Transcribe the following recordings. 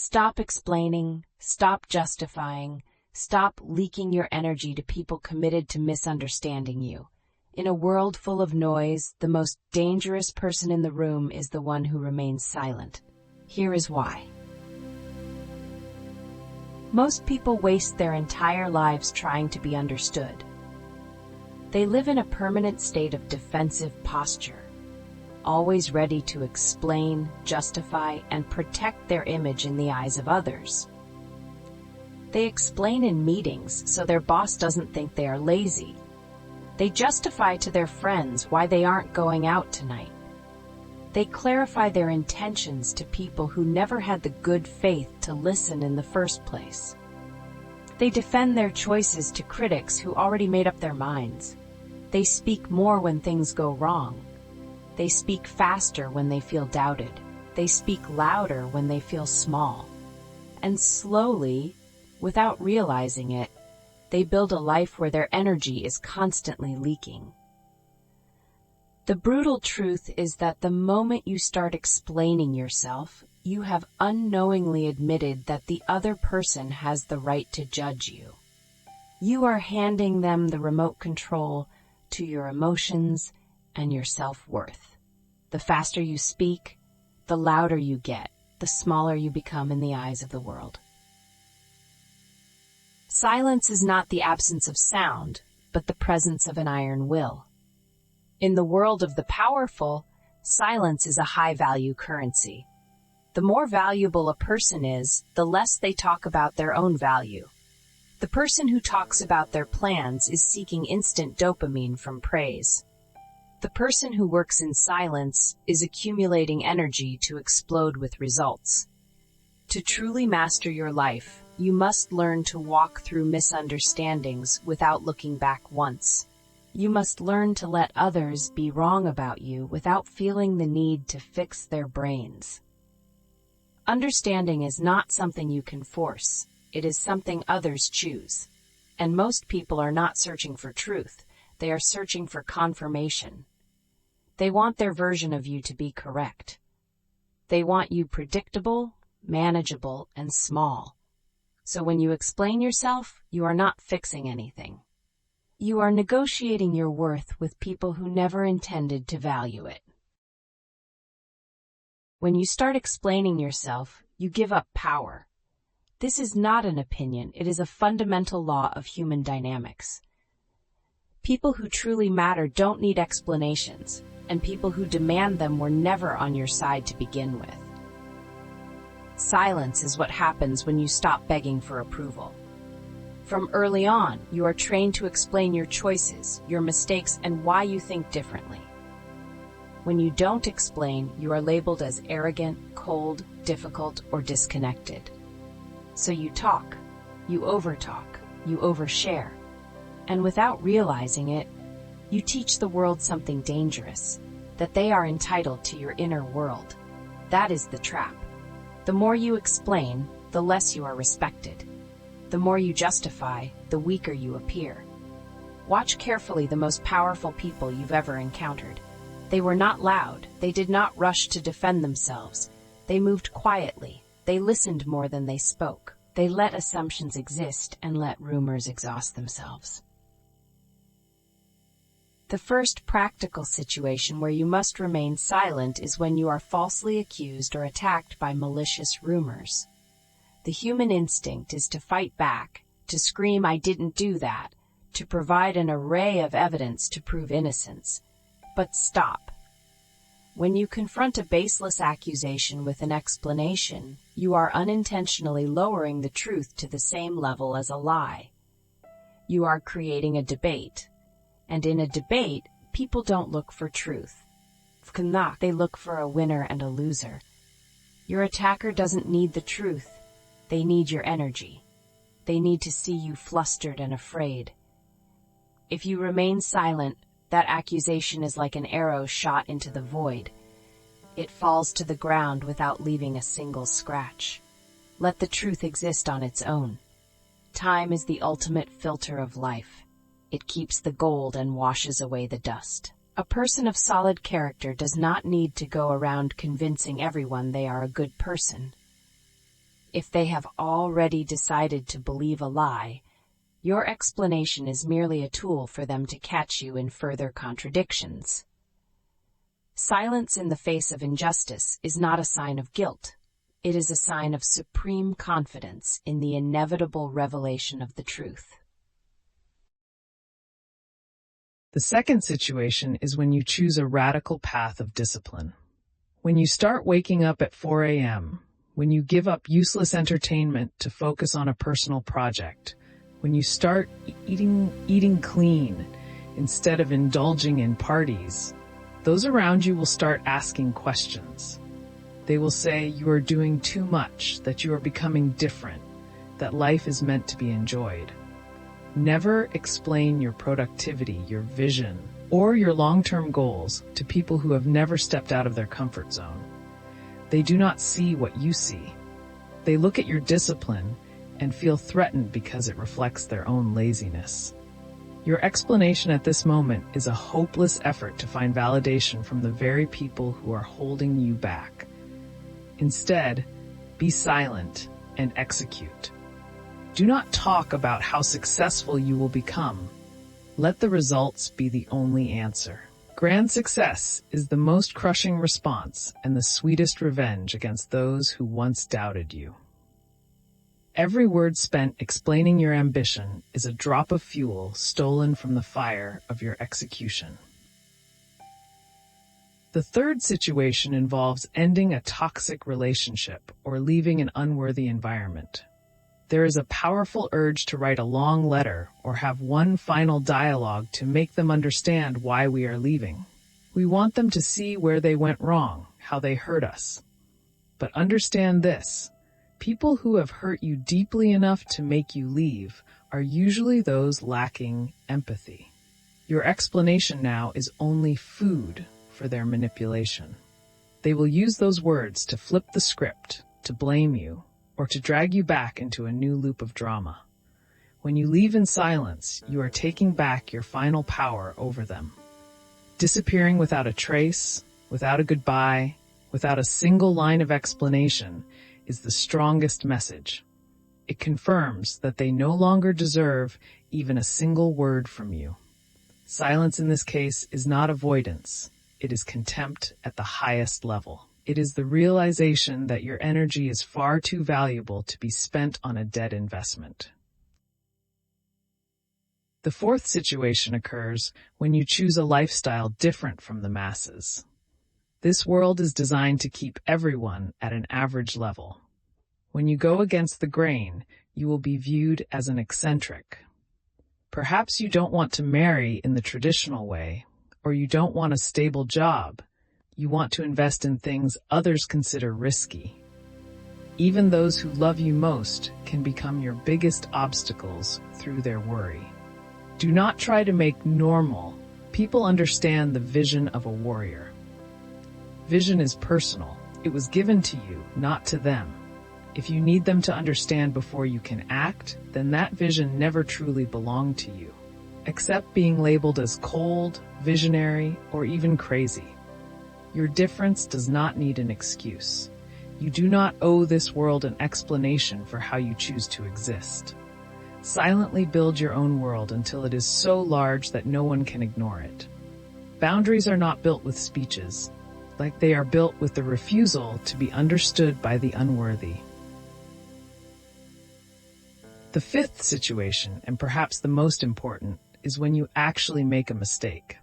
Stop explaining, stop justifying, stop leaking your energy to people committed to misunderstanding you. In a world full of noise, the most dangerous person in the room is the one who remains silent. Here is why. Most people waste their entire lives trying to be understood. They live in a permanent state of defensive posture, always ready to explain, justify, and protect their image in the eyes of others. They explain in meetings so their boss doesn't think they are lazy. They justify to their friends why they aren't going out tonight. They clarify their intentions to people who never had the good faith to listen in the first place. They defend their choices to critics who already made up their minds. They speak more when things go wrong. They speak faster when they feel doubted. They speak louder when they feel small. And slowly, without realizing it, they build a life where their energy is constantly leaking. The brutal truth is that the moment you start explaining yourself, you have unknowingly admitted that the other person has the right to judge you. You are handing them the remote control to your emotions and your self-worth. The faster you speak, the louder you get, the smaller you become in the eyes of the world. Silence is not the absence of sound, but the presence of an iron will. In the world of the powerful, silence is a high-value currency. The more valuable a person is, the less they talk about their own value. The person who talks about their plans is seeking instant dopamine from praise. The person who works in silence is accumulating energy to explode with results. To truly master your life, you must learn to walk through misunderstandings without looking back once. You must learn to let others be wrong about you without feeling the need to fix their brains. Understanding is not something you can force. It is something others choose. And most people are not searching for truth. They are searching for confirmation. They want their version of you to be correct. They want you predictable, manageable, and small. So when you explain yourself, you are not fixing anything. You are negotiating your worth with people who never intended to value it. When you start explaining yourself, you give up power. This is not an opinion, it is a fundamental law of human dynamics. People who truly matter don't need explanations, and people who demand them were never on your side to begin with. Silence is what happens when you stop begging for approval. From early on, you are trained to explain your choices, your mistakes, and why you think differently. When you don't explain, you are labeled as arrogant, cold, difficult, or disconnected. So you talk, you overtalk, you overshare, and without realizing it, you teach the world something dangerous, that they are entitled to your inner world. That is the trap. The more you explain, the less you are respected. The more you justify, the weaker you appear. Watch carefully the most powerful people you've ever encountered. They were not loud. They did not rush to defend themselves. They moved quietly. They listened more than they spoke. They let assumptions exist and let rumors exhaust themselves. The first practical situation where you must remain silent is when you are falsely accused or attacked by malicious rumors. The human instinct is to fight back, to scream, "I didn't do that," to provide an array of evidence to prove innocence. But stop. When you confront a baseless accusation with an explanation, you are unintentionally lowering the truth to the same level as a lie. You are creating a debate. And in a debate, people don't look for truth. They look for a winner and a loser. Your attacker doesn't need the truth. They need your energy. They need to see you flustered and afraid. If you remain silent, that accusation is like an arrow shot into the void. It falls to the ground without leaving a single scratch. Let the truth exist on its own. Time is the ultimate filter of life. It keeps the gold and washes away the dust. A person of solid character does not need to go around convincing everyone they are a good person. If they have already decided to believe a lie, your explanation is merely a tool for them to catch you in further contradictions. Silence in the face of injustice is not a sign of guilt. It is a sign of supreme confidence in the inevitable revelation of the truth. The second situation is when you choose a radical path of discipline. When you start waking up at 4 a.m., when you give up useless entertainment to focus on a personal project, when you start eating clean instead of indulging in parties, those around you will start asking questions. They will say you are doing too much, that you are becoming different, that life is meant to be enjoyed. Never explain your productivity, your vision, or your long-term goals to people who have never stepped out of their comfort zone. They do not see what you see. They look at your discipline and feel threatened because it reflects their own laziness. Your explanation at this moment is a hopeless effort to find validation from the very people who are holding you back. Instead, be silent and execute. Do not talk about how successful you will become. Let the results be the only answer. Grand success is the most crushing response and the sweetest revenge against those who once doubted you. Every word spent explaining your ambition is a drop of fuel stolen from the fire of your execution. The third situation involves ending a toxic relationship or leaving an unworthy environment. There is a powerful urge to write a long letter or have one final dialogue to make them understand why we are leaving. We want them to see where they went wrong, how they hurt us. But understand this, people who have hurt you deeply enough to make you leave are usually those lacking empathy. Your explanation now is only food for their manipulation. They will use those words to flip the script, to blame you, or to drag you back into a new loop of drama. When you leave in silence, you are taking back your final power over them. Disappearing without a trace, without a goodbye, without a single line of explanation is the strongest message. It confirms that they no longer deserve even a single word from you. Silence in this case is not avoidance. It is contempt at the highest level. It is the realization that your energy is far too valuable to be spent on a dead investment. The fourth situation occurs when you choose a lifestyle different from the masses. This world is designed to keep everyone at an average level. When you go against the grain, you will be viewed as an eccentric. Perhaps you don't want to marry in the traditional way, or you don't want a stable job. You want to invest in things others consider risky. Even those who love you most can become your biggest obstacles through their worry. Do not try to make normal. People understand the vision of a warrior. Vision is personal. It was given to you, not to them. If you need them to understand before you can act, then that vision never truly belonged to you. Accept being labeled as cold, visionary, or even crazy. Your difference does not need an excuse. You do not owe this world an explanation for how you choose to exist. Silently build your own world until it is so large that no one can ignore it. Boundaries are not built with speeches, like they are built with the refusal to be understood by the unworthy. The fifth situation, and perhaps the most important, is when you actually make a mistake.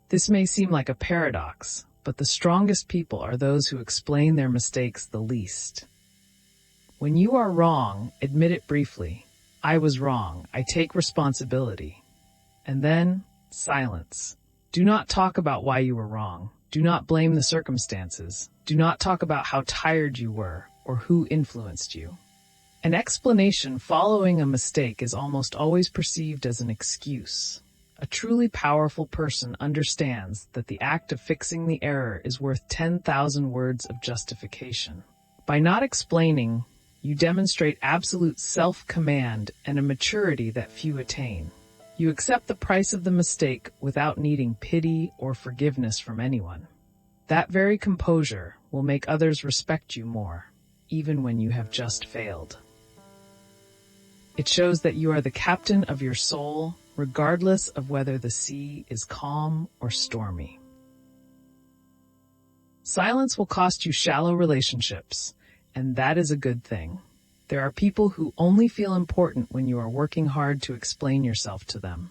This may seem like a paradox, but the strongest people are those who explain their mistakes the least. When you are wrong, admit it briefly. I was wrong. I take responsibility. And then, silence. Do not talk about why you were wrong. Do not blame the circumstances. Do not talk about how tired you were or who influenced you. An explanation following a mistake is almost always perceived as an excuse. A truly powerful person understands that the act of fixing the error is worth 10,000 words of justification. By not explaining, you demonstrate absolute self-command and a maturity that few attain. You accept the price of the mistake without needing pity or forgiveness from anyone. That very composure will make others respect you more. even when you have just failed. It shows that you are the captain of your soul, regardless of whether the sea is calm or stormy. Silence will cost you shallow relationships, and that is a good thing. There are people who only feel important when you are working hard to explain yourself to them.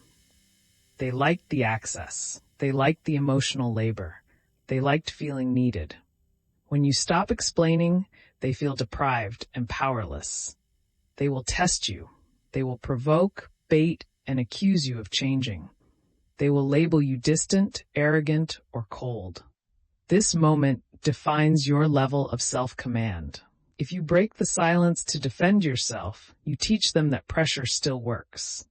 They liked the access. They liked the emotional labor. They liked feeling needed. When you stop explaining, they feel deprived and powerless. They will test you. They will provoke, bait, and accuse you of changing. They will label you distant, arrogant, or cold. This moment defines your level of self-command. If you break the silence to defend yourself, you teach them that pressure still works.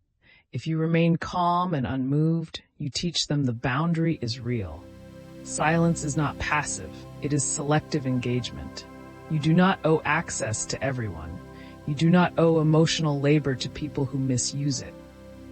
If you remain calm and unmoved, you teach them the boundary is real. Silence is not passive, it is selective engagement. You do not owe access to everyone. You do not owe emotional labor to people who misuse it.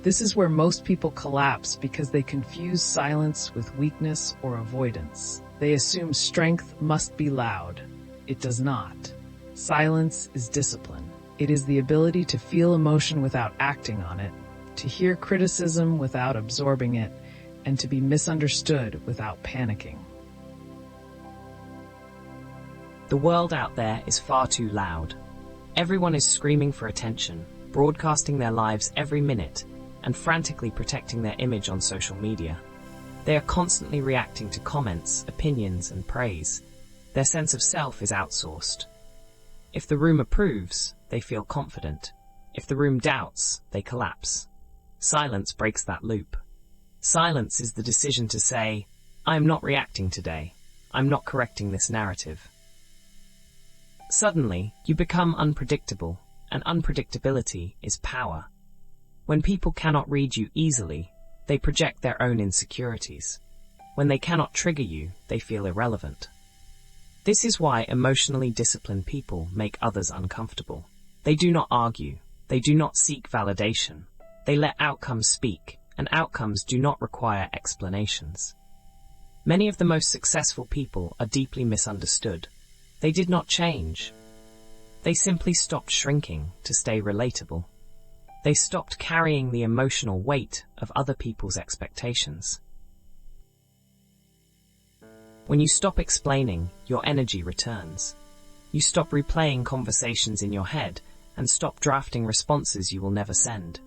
This is where most people collapse because they confuse silence with weakness or avoidance. They assume strength must be loud. It does not. Silence is discipline. It is the ability to feel emotion without acting on it, to hear criticism without absorbing it, and to be misunderstood without panicking. The world out there is far too loud. Everyone is screaming for attention, broadcasting their lives every minute, and frantically protecting their image on social media. They are constantly reacting to comments, opinions, and praise. Their sense of self is outsourced. If the room approves, they feel confident. If the room doubts, they collapse. Silence breaks that loop. Silence is the decision to say, I'm not reacting today. I'm not correcting this narrative. Suddenly, you become unpredictable, and unpredictability is power. When people cannot read you easily, they project their own insecurities. When they cannot trigger you, they feel irrelevant. This is why emotionally disciplined people make others uncomfortable. They do not argue. They do not seek validation. They let outcomes speak, and outcomes do not require explanations. Many of the most successful people are deeply misunderstood. They did not change. They simply stopped shrinking to stay relatable. They stopped carrying the emotional weight of other people's expectations. When you stop explaining, your energy returns. You stop replaying conversations in your head and stop drafting responses you will never send.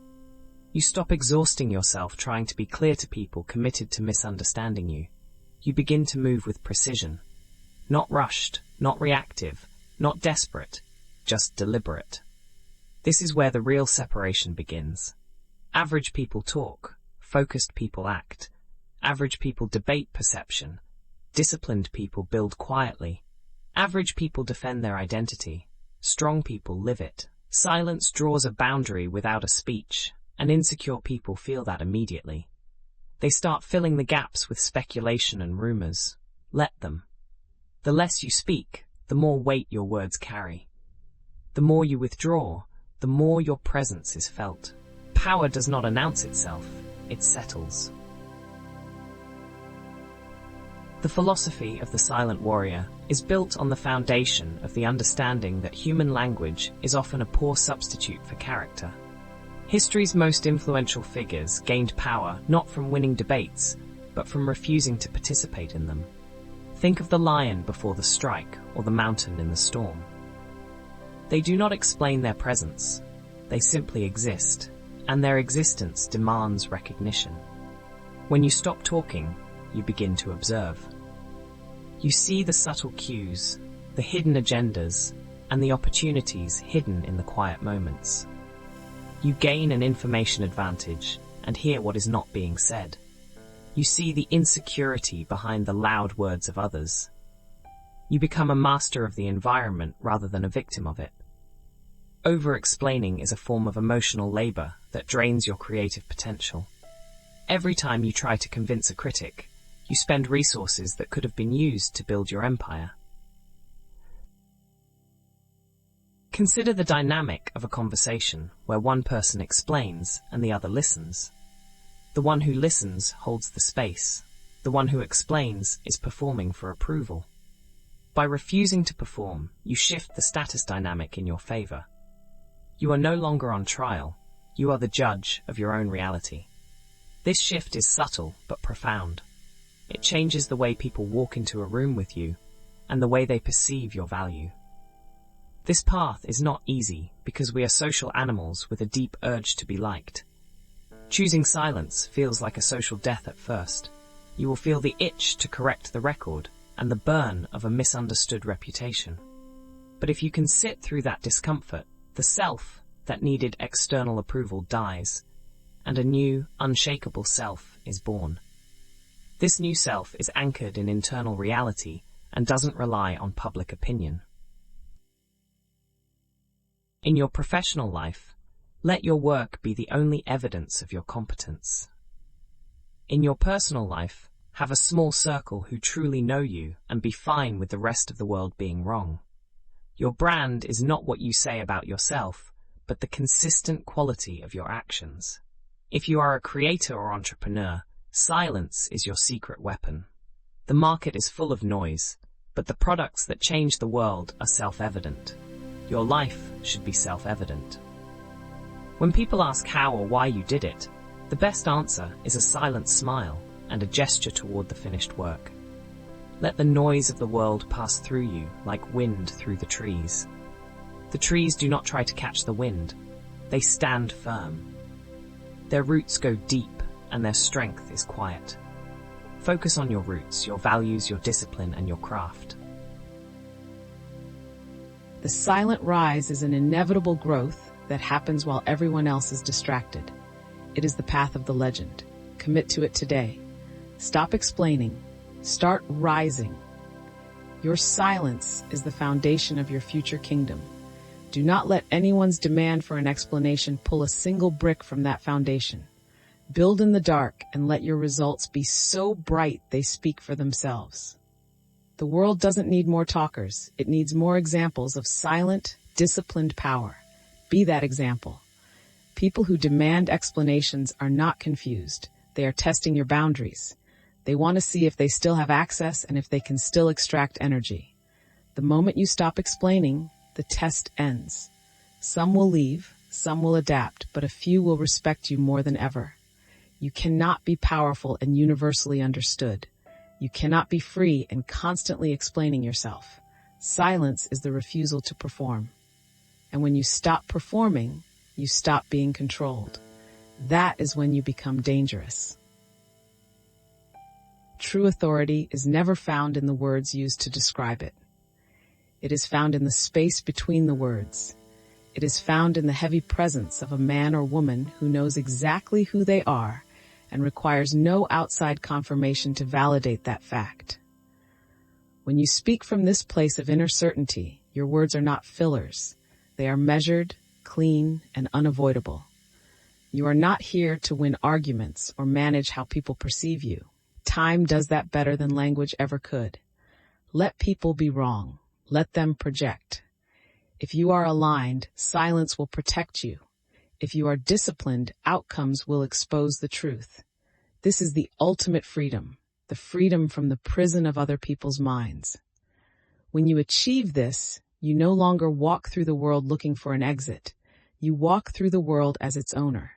You stop exhausting yourself trying to be clear to people committed to misunderstanding you. You begin to move with precision. Not rushed, not reactive, not desperate, just deliberate. This is where the real separation begins. Average people talk, focused people act. Average people debate perception. Disciplined people build quietly. Average people defend their identity. Strong people live it. Silence draws a boundary without a speech, and insecure people feel that immediately. They start filling the gaps with speculation and rumors. Let them. The less you speak, the more weight your words carry. The more you withdraw, the more your presence is felt. Power does not announce itself, it settles. The philosophy of the silent warrior is built on the foundation of the understanding that human language is often a poor substitute for character. History's most influential figures gained power not from winning debates, but from refusing to participate in them. Think of the lion before the strike or the mountain in the storm. They do not explain their presence. They simply exist, and their existence demands recognition. When you stop talking, you begin to observe. You see the subtle cues, the hidden agendas, and the opportunities hidden in the quiet moments. You gain an information advantage and hear what is not being said. You see the insecurity behind the loud words of others. You become a master of the environment rather than a victim of it. Over-explaining is a form of emotional labor that drains your creative potential. Every time you try to convince a critic, you spend resources that could have been used to build your empire. Consider the dynamic of a conversation where one person explains and the other listens. The one who listens holds the space. The one who explains is performing for approval. By refusing to perform, you shift the status dynamic in your favor. You are no longer on trial. You are the judge of your own reality. This shift is subtle but profound. It changes the way people walk into a room with you and the way they perceive your value. This path is not easy because we are social animals with a deep urge to be liked. Choosing silence feels like a social death at first. You will feel the itch to correct the record and the burn of a misunderstood reputation. But if you can sit through that discomfort, the self that needed external approval dies, and a new, unshakable self is born. This new self is anchored in internal reality and doesn't rely on public opinion. In your professional life, let your work be the only evidence of your competence. In your personal life, have a small circle who truly know you and be fine with the rest of the world being wrong. Your brand is not what you say about yourself, but the consistent quality of your actions. If you are a creator or entrepreneur, silence is your secret weapon. The market is full of noise, but the products that change the world are self-evident. Your life should be self-evident. When people ask how or why you did it, the best answer is a silent smile and a gesture toward the finished work. Let the noise of the world pass through you like wind through the trees. The trees do not try to catch the wind. They stand firm. Their roots go deep and their strength is quiet. Focus on your roots, your values, your discipline, and your craft. The silent rise is an inevitable growth that happens while everyone else is distracted. It is the path of the legend. Commit to it today. Stop explaining. Start rising. Your silence is the foundation of your future kingdom. Do not let anyone's demand for an explanation pull a single brick from that foundation. Build in the dark and let your results be so bright they speak for themselves. The world doesn't need more talkers. It needs more examples of silent, disciplined power. Be that example. People who demand explanations are not confused. They are testing your boundaries. They want to see if they still have access and if they can still extract energy. The moment you stop explaining, the test ends. Some will leave, some will adapt, but a few will respect you more than ever. You cannot be powerful and universally understood. You cannot be free and constantly explaining yourself. Silence is the refusal to perform. And when you stop performing, you stop being controlled. That is when you become dangerous. True authority is never found in the words used to describe it. It is found in the space between the words. It is found in the heavy presence of a man or woman who knows exactly who they are and requires no outside confirmation to validate that fact. When you speak from this place of inner certainty, your words are not fillers. They are measured, clean, and unavoidable. You are not here to win arguments or manage how people perceive you. Time does that better than language ever could. Let people be wrong. Let them project. If you are aligned, silence will protect you. If you are disciplined, outcomes will expose the truth. This is the ultimate freedom, the freedom from the prison of other people's minds. When you achieve this, you no longer walk through the world looking for an exit. You walk through the world as its owner.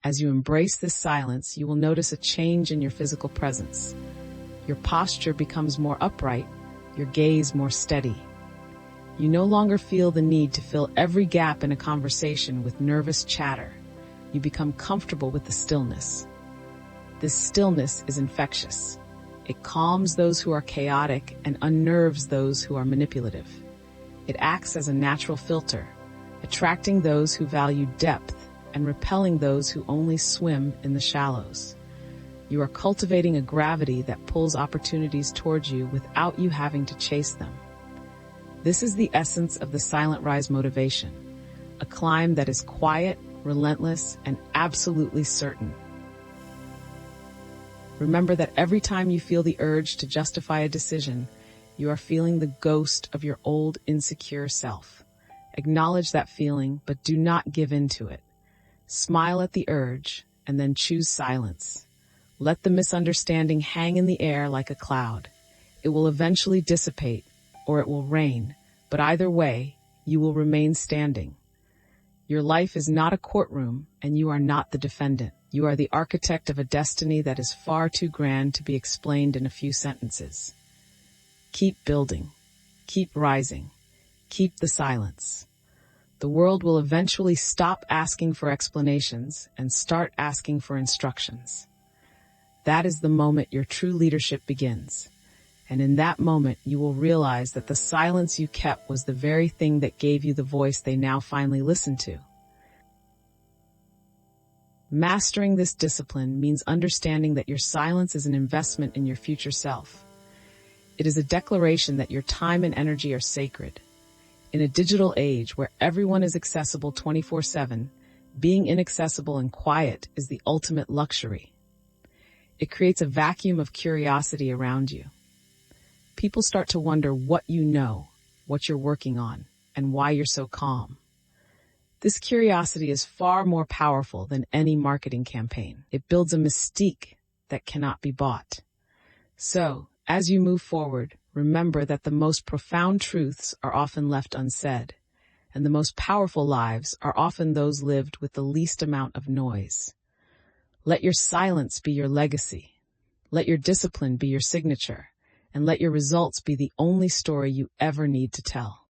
As you embrace this silence, you will notice a change in your physical presence. Your posture becomes more upright, your gaze more steady. You no longer feel the need to fill every gap in a conversation with nervous chatter. You become comfortable with the stillness. This stillness is infectious. It calms those who are chaotic and unnerves those who are manipulative. It acts as a natural filter, attracting those who value depth and repelling those who only swim in the shallows. You are cultivating a gravity that pulls opportunities towards you without you having to chase them. This is the essence of the Silent Rise motivation, a climb that is quiet, relentless, and absolutely certain. Remember that every time you feel the urge to justify a decision, you are feeling the ghost of your old insecure self. Acknowledge that feeling, but do not give in to it. Smile at the urge, and then choose silence. Let the misunderstanding hang in the air like a cloud. It will eventually dissipate, or it will rain, but either way, you will remain standing. Your life is not a courtroom, and you are not the defendant. You are the architect of a destiny that is far too grand to be explained in a few sentences. Keep building. Keep rising. Keep the silence. The world will eventually stop asking for explanations and start asking for instructions. That is the moment your true leadership begins. And in that moment, you will realize that the silence you kept was the very thing that gave you the voice they now finally listen to. Mastering this discipline means understanding that your silence is an investment in your future self. It is a declaration that your time and energy are sacred. In a digital age where everyone is accessible 24/7, being inaccessible and quiet is the ultimate luxury. It creates a vacuum of curiosity around you. People start to wonder what you know, what you're working on, and why you're so calm. This curiosity is far more powerful than any marketing campaign. It builds a mystique that cannot be bought. So, as you move forward, remember that the most profound truths are often left unsaid, and the most powerful lives are often those lived with the least amount of noise. Let your silence be your legacy. Let your discipline be your signature, and let your results be the only story you ever need to tell.